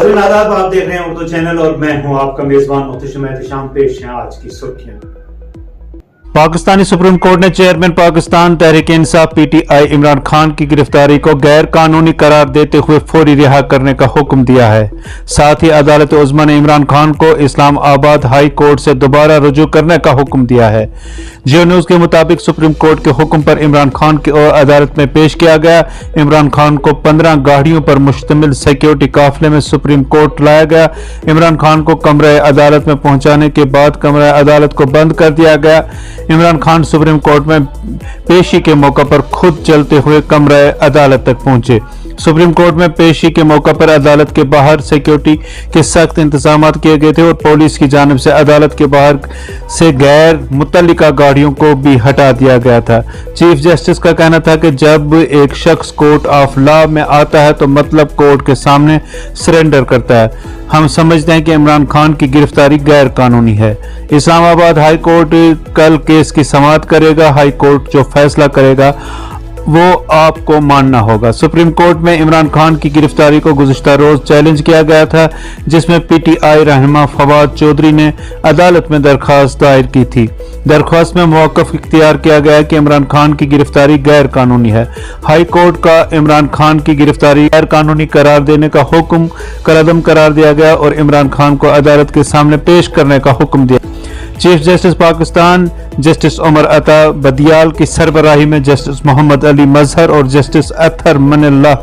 नाज़रीन आदाब, आप देख रहे हैं उर्दू चैनल और मैं हूं आपका मेजबान मुख्तशिम एहतशाम। पेश हैं आज की सुर्खियां। पाकिस्तानी सुप्रीम कोर्ट ने चेयरमैन पाकिस्तान तहरीक इंसाफ पीटीआई इमरान खान की गिरफ्तारी को गैर कानूनी करार देते हुए फौरी रिहा करने का हुक्म दिया है। साथ ही अदालत उज़्मा ने इमरान खान को इस्लामाबाद हाई कोर्ट से दोबारा रुजू करने का हुक्म दिया है। जियो न्यूज के मुताबिक सुप्रीम कोर्ट के हुक्म पर इमरान खान की और अदालत में पेश किया गया। इमरान खान को 15 गाड़ियों पर मुश्तमिल सिक्योरिटी काफिले में सुप्रीम कोर्ट लाया गया। इमरान खान को कमरे अदालत में पहुंचाने के बाद कमरे अदालत को बंद कर दिया गया। इमरान खान सुप्रीम कोर्ट में पेशी के मौका पर खुद चलते हुए कमरे अदालत तक पहुंचे। सुप्रीम कोर्ट में पेशी के मौका पर अदालत के बाहर सिक्योरिटी के सख्त इंतजाम किए गए थे और पुलिस की जानिब से अदालत के बाहर से गैर मुतल्लिका गाड़ियों को भी हटा दिया गया था। चीफ जस्टिस का कहना था कि जब एक शख्स कोर्ट ऑफ लॉ में आता है तो मतलब कोर्ट के सामने सरेंडर करता है। हम समझते हैं कि इमरान खान की गिरफ्तारी गैर कानूनी है। इस्लामाबाद हाई कोर्ट कल केस की समाअत करेगा। हाई कोर्ट जो फैसला करेगा वो आपको मानना होगा। सुप्रीम कोर्ट में इमरान खान की गिरफ्तारी को गुज़िश्ता रोज चैलेंज किया गया था, जिसमें पीटीआई रहनुमा फवाद चौधरी ने अदालत में दरख्वास्त दायर की थी। दरख्वास्त में मौक़िफ़ इख्तियार किया गया कि इमरान खान की गिरफ्तारी गैर कानूनी है। हाई कोर्ट का इमरान खान की गिरफ्तारी गैर कानूनी करार देने का हुक्म कलअदम करार दिया गया और इमरान खान को अदालत के सामने पेश करने का हुक्म दिया। Chief justice Pakistan justice Umar Ata Bandial की सरबराही में जस्टिस मोहम्मद अली मजहर और जस्टिस अतहर मनल्लाह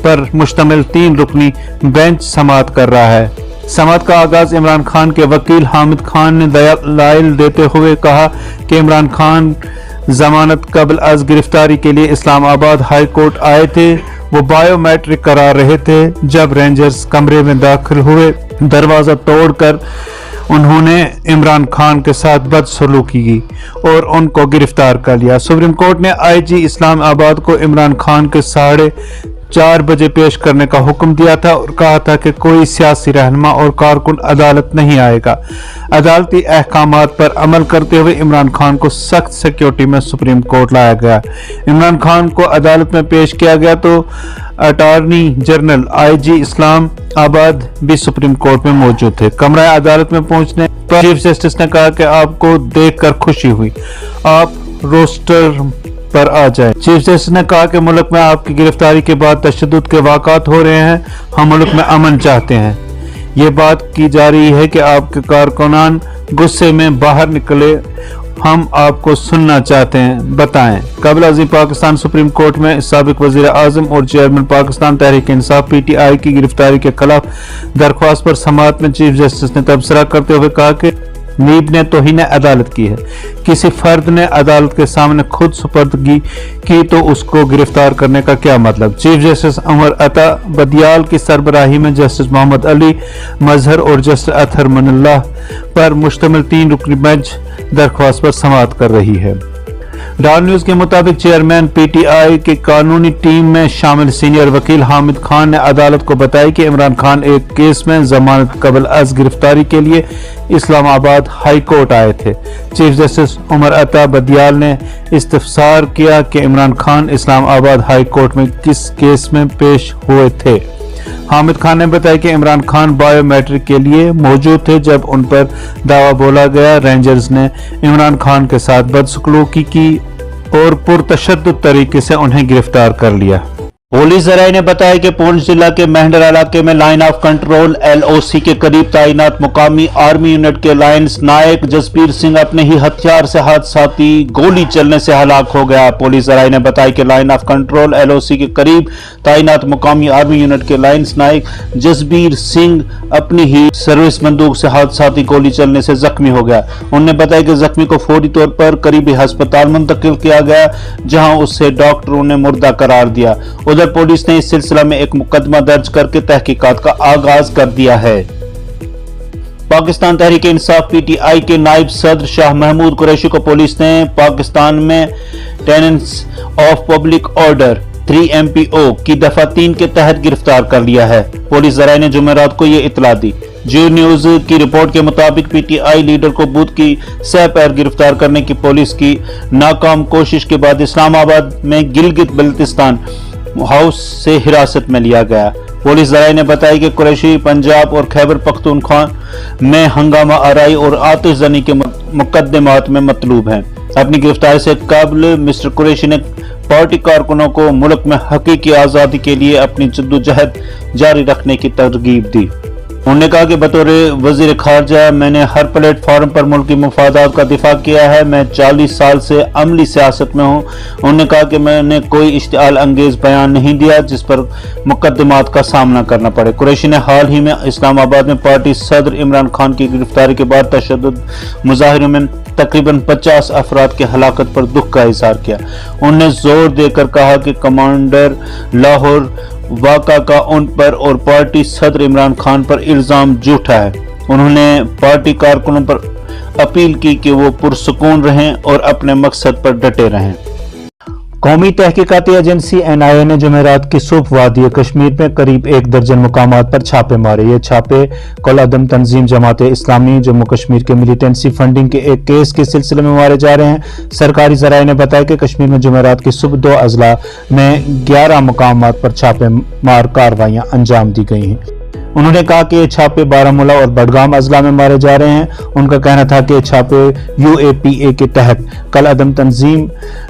पर मुश्तमिल 3 रुकनी बेंच समाअत कर रहा है। समाअत का आगाज इमरान खान के वकील हामिद खान ने दलाइल देते हुए कहा कि इमरान खान जमानत कबल अज गिरफ्तारी के लिए इस्लामाबाद हाई कोर्ट आए थे। वो बायोमेट्रिक करा रहे थे जब रेंजर्स कमरे में दाखिल हुए। दरवाजा तोड़कर उन्होंने इमरान खान के साथ बदसलूकी की और उनको गिरफ्तार कर लिया। सुप्रीम कोर्ट ने आईजी इस्लामाबाद को इमरान खान के 4:30 बजे पेश करने का हुक्म दिया था और कहा था कि कोई सियासी रहनुमा और कारकुन अदालत नहीं आएगा। अदालती अहकामात पर अमल करते हुए इमरान खान को सख्त सिक्योरिटी में सुप्रीम कोर्ट लाया गया। इमरान खान को अदालत में पेश किया गया तो अटॉर्नी जनरल आईजी इस्लामाबाद भी सुप्रीम कोर्ट में मौजूद थे। कमरा अदालत में पहुंचने पर चीफ जस्टिस ने कहा कि आपको देखकर खुशी हुई, आप रोस्टर पर आ जाए। चीफ जस्टिस ने कहा कि मुल्क में आपकी गिरफ्तारी के बाद तशद्दुद के वाक़ात हो रहे हैं, हम मुल्क में अमन चाहते हैं। ये बात की जा रही है कि आपके कारकुनान गुस्से में बाहर निकले, हम आपको सुनना चाहते हैं, बताएं। कबल अज़ीम पाकिस्तान सुप्रीम कोर्ट में साबिक वज़ीर आज़म और चेयरमैन पाकिस्तान तहरीक इंसाफ पीटीआई की गिरफ्तारी के खिलाफ दरख्वास्त पर समाअत में चीफ जस्टिस ने तबसरा करते हुए कहा कि नीब ने तौहीन अदालत की है। किसी फर्द ने अदालत के सामने खुद सुपर्दगी की तो उसको गिरफ्तार करने का क्या मतलब। चीफ जस्टिस उमर अता बदियाल की सरबराही में जस्टिस मोहम्मद अली मजहर और जस्टिस अतहर मनल्लाह पर मुश्तमिल 3 रुकनी बेंच दरख्वास्त पर समाअत कर रही है। डॉन न्यूज के मुताबिक चेयरमैन पीटीआई की कानूनी टीम में शामिल सीनियर वकील हामिद खान ने अदालत को बताया कि इमरान खान एक केस में जमानत कबल अज गिरफ्तारी के लिए इस्लामाबाद हाई कोर्ट आए थे। चीफ जस्टिस उमर अता बदियाल ने इस्तफसार किया कि इमरान खान इस्लामाबाद हाई कोर्ट में किस केस में पेश हुए थे। हामिद खान ने बताया कि इमरान खान बायोमेट्रिक के लिए मौजूद थे जब उन पर दावा बोला गया। रेंजर्स ने इमरान खान के साथ बदसलूकी की और पुरतशद्दुद तरीके से उन्हें गिरफ्तार कर लिया। पुलिस ज़राए ने बताया कि पुंछ जिला के मेहंडर इलाके में लाइन ऑफ कंट्रोल LOC के करीब तैनात मुकामी आर्मी यूनिट के लाइंस नायक जसबीर सिंह अपने ही हथियार से हादसाती गोली चलने से हलाक हो गया। पुलिस ज़राए ने बताया कि लाइन ऑफ कंट्रोल LOC के करीब तैनात मुकामी आर्मी यूनिट के लाइंस नायक जसबीर सिंह अपनी ही सर्विस बंदूक से हादसाती गोली चलने से जख्मी हो गया। उन्होंने बताया कि जख्मी को फौरी तौर पर करीबी अस्पताल मुंतकिल किया गया, जहां उससे डॉक्टरों ने मुर्दा करार दिया। उधर पुलिस ने इस सिलसिला में एक मुकदमा दर्ज करके तहकीकात का आगाज कर दिया है। पाकिस्तान तहरीक इंसाफ पीटीआई के नायब सदर शाह महमूद कुरैशी को पुलिस ने पाकिस्तान में tenants of public order 3 MPO की दफा 3 के तहत गिरफ्तार कर लिया है। पुलिस ज़राए ने जुमेरात को ये इतला दी। जियो न्यूज की रिपोर्ट के मुताबिक पीटीआई लीडर को बुध की सह पैर गिरफ्तार करने की पुलिस की नाकाम कोशिश के बाद इस्लामाबाद में गिलगित बल्तिस्तान हाउस से हिरासत में लिया गया। पुलिस ज़राए ने बताया कि कुरैशी पंजाब और खैबर पख्तूनख्वा में हंगामा आराई और आतिशजनी के मुकदमात में मतलूब हैं। अपनी गिरफ्तारी से कबल मिस्टर कुरैशी ने पार्टी कारकुनों को मुल्क में हकीकी आज़ादी के लिए अपनी जद्दोजहद जारी रखने की तरगीब दी। उन्होंने कहा कि बतौर वज़ीर खारजा मैंने हर प्लेटफार्म पर मुल्की मफादात का दिफा किया है। मैं 40 साल से अमली सियासत में हूँ। उन्होंने कहा कि मैंने कोई इश्तिआल अंगेज बयान नहीं दिया जिस पर मुकदमात का सामना करना पड़े। कुरैशी ने हाल ही में इस्लामाबाद में पार्टी सदर इमरान खान की गिरफ्तारी के बाद तशद्दुद मुजाहिरों में तकरीबन 50 अफराद की हलाकत पर दुख का इजहार किया। उन्होंने जोर देकर कहा कि कमांडर लाहौर वाक़ा का उन पर और पार्टी सदर इमरान खान पर इल्ज़ाम झूठा है। उन्होंने पार्टी कारकुनों पर अपील की कि वो पुरसुकून रहें और अपने मकसद पर डटे रहें। कौमी तहकीकाती एजेंसी NIA ने जुमेरात की सुबह वादी कश्मीर में करीब 1 दर्जन मुकामात पर छापे मारे। ये छापे कल अदम तंजीम जमात इस्लामी जम्मू कश्मीर के मिलिटेंसी फंडिंग के एक केस के सिलसिले में मारे जा रहे हैं। सरकारी ज़राए ने बताया कि कश्मीर में जुमेरात की सुबह 2 अजला में 11 मुकामात पर छापे मार कार्रवाइयां अंजाम दी गई हैं। उन्होंने कहा कि ये छापे बारामूला और बडगाम अजला में मारे जा रहे हैं। उनका कहना था कि ये छापे UAPA के तहत कल अदम तंजीम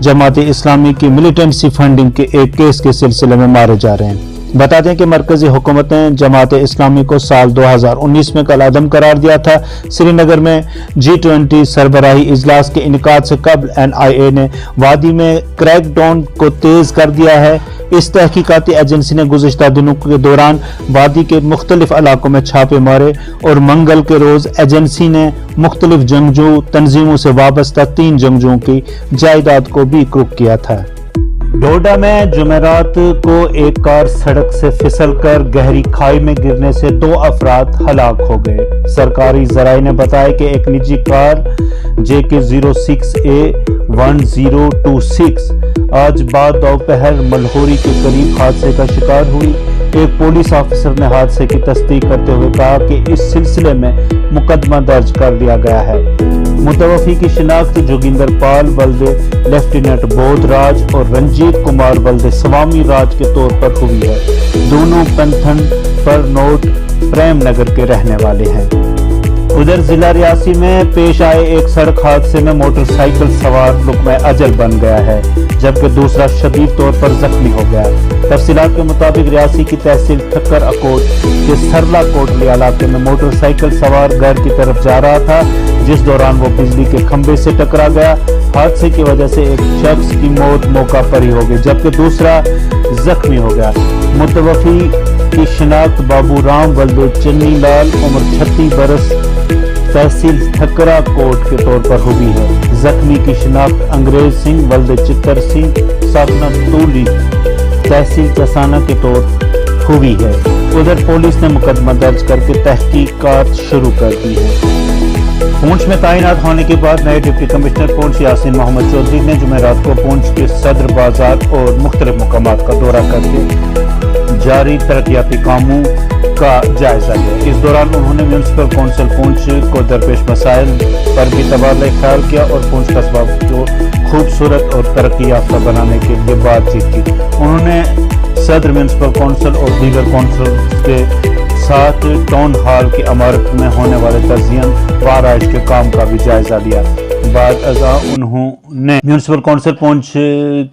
जमात इस्लामी की मिलिटेंसी फंडिंग के एक केस के सिलसिले में मारे जा रहे हैं। बता दें कि मरकजी हुकूमत ने जमात इस्लामी को साल 2019 में कल अदम करार दिया था। श्रीनगर में G20 सरबराही इजलास के इनकाद से कबल NIA ने वादी में क्रैकडाउन को तेज कर दिया है। इस तहकीकाती एजेंसी ने गुज़िश्ता दिनों के दौरान वादी के मुख्तलिफ इलाकों में छापे मारे और मंगल के रोज एजेंसी ने मुख्तलिफ जंगजू तंजीमों से वाबस्ता 3 जंगजुओं की जायदाद को भी कुर्क किया था। डोडा में जुमेरात को एक कार सड़क से फिसलकर गहरी खाई में गिरने से 2 अफराद हलाक हो गए। सरकारी ज़राए ने बताया कि एक निजी कार JK 06A 1026 आज बाद दोपहर मलहोरी के करीब हादसे का शिकार हुई। एक पुलिस ऑफिसर ने हादसे की तस्दीक करते हुए कहा कि इस सिलसिले में मुकदमा दर्ज कर लिया गया है। मुतवफ़ी की शिनाख्त जोगिंदर पाल वल्दे लेफ्टिनेंट बोधराज और रंजीत कुमार वल्दे स्वामी राज के तौर पर हुई है। दोनों पंथन पर नोट प्रेम नगर के रहने वाले हैं। उधर जिला रियासी में पेश आए एक सड़क हादसे में मोटरसाइकिल सवार लुक़्मा अजल बन गया है, जबकि दूसरा शदीद तौर पर जख्मी हो गया। तफसीलात के मुताबिक रियासी की तहसील ठक्कर अकोट के सरला कोटली इलाके में मोटरसाइकिल सवार घर की तरफ जा रहा था, जिस दौरान वो बिजली के खंभे से टकरा गया। हादसे की वजह से एक शख्स की मौत मौका पर ही हो गई, जबकि दूसरा जख्मी हो गया। मुतवफ़ी की शिनाख्त बाबू राम वल्दे चन्नी लाल उम्र 36 बरस तहसील ठकरा कोट के तौर पर हुई है। जख्मी की शिनाख्त अंग्रेज सिंह वल्दे चित्तर सिंह साकना तूली तहसील चसाना के तौर हुई है। उधर पुलिस ने मुकदमा दर्ज करके तहकीकात शुरू कर दी है। पूंछ में तैनात होने के बाद नए डिप्टी कमिश्नर पूंछ यासीन मोहम्मद चौधरी ने जुमेरात को पूंछ के सदर बाजार और मुख्तलिफ मकामात का दौरा करके जारी तरक्याती कामों का जायजा लिया। इस दौरान उन्होंने म्यूनसिपल कौंसिल पूंछ को दरपेश मसाइल पर भी तबादला ख्याल किया और पूंछ कस्बा को खूबसूरत और तरक्की याफ्ता बनाने के लिए बातचीत की। उन्होंने सदर म्यूनसिपल कौंसिल और दीगर कौंसिल के साथ टाउन हॉल की इमारत में होने वाले तज़यीन व आराइश के काम का भी जायजा लिया। बाद अज़ा उन्होंने म्यूनसिपल कौंसिल पूंछ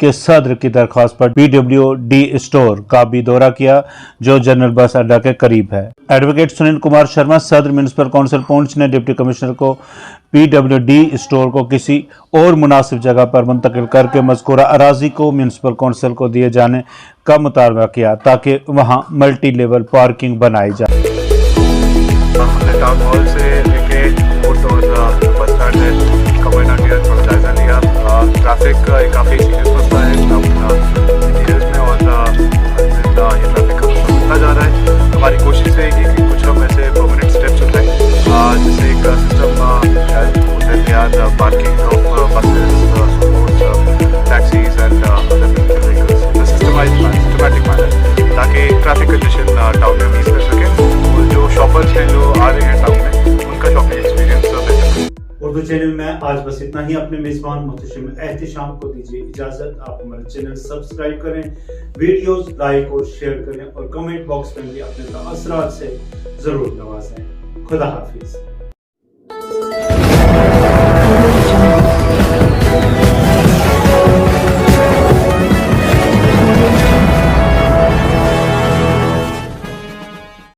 के सदर की दरख्वास्त पर PWD स्टोर का भी दौरा किया, जो जनरल बस अड्डा के करीब है। एडवोकेट सुनील कुमार शर्मा सदर म्यूनसिपल कौंसिल पूंछ ने डिप्टी कमिश्नर को PWD स्टोर को किसी और मुनासिब जगह पर मुंतकिल करके मज़कूरा अराजी को म्यूनसिपल कौंसिल को दिए जाने का मुतालबा किया, ताकि वहां मल्टी लेवल पार्किंग बनाई जाए। टाउन हॉल से लेके कोर्ट और बस स्टैंड में कमांडर के थोड़ा जायजा लिया। ट्रैफिक काफ़ी सीरियस होता है एरियाज में और ये ट्रैफिक बढ़ता जा रहा है। हमारी कोशिश रहेगी कि कुछ हम ऐसे परमानेंट स्टेप्स उठाएं, जैसे एक system parking of buses, taxis and systematic manner, ताकि ट्रैफिक कंजेशन टाउन में ईज कर सकें। और जो शॉपर्स हैं जो आ रहे हैं टाउन में اردو چینل میں آج بس اتنا ہی. اپنے میزبان محتشم احتشام کو دیجیے اجازت. آپ ہمارے چینل سبسکرائب کریں, ویڈیوز لائک اور شیئر کریں اور کمنٹ باکس میں بھی اپنے تاثرات سے ضرور نوازیں. خدا حافظ.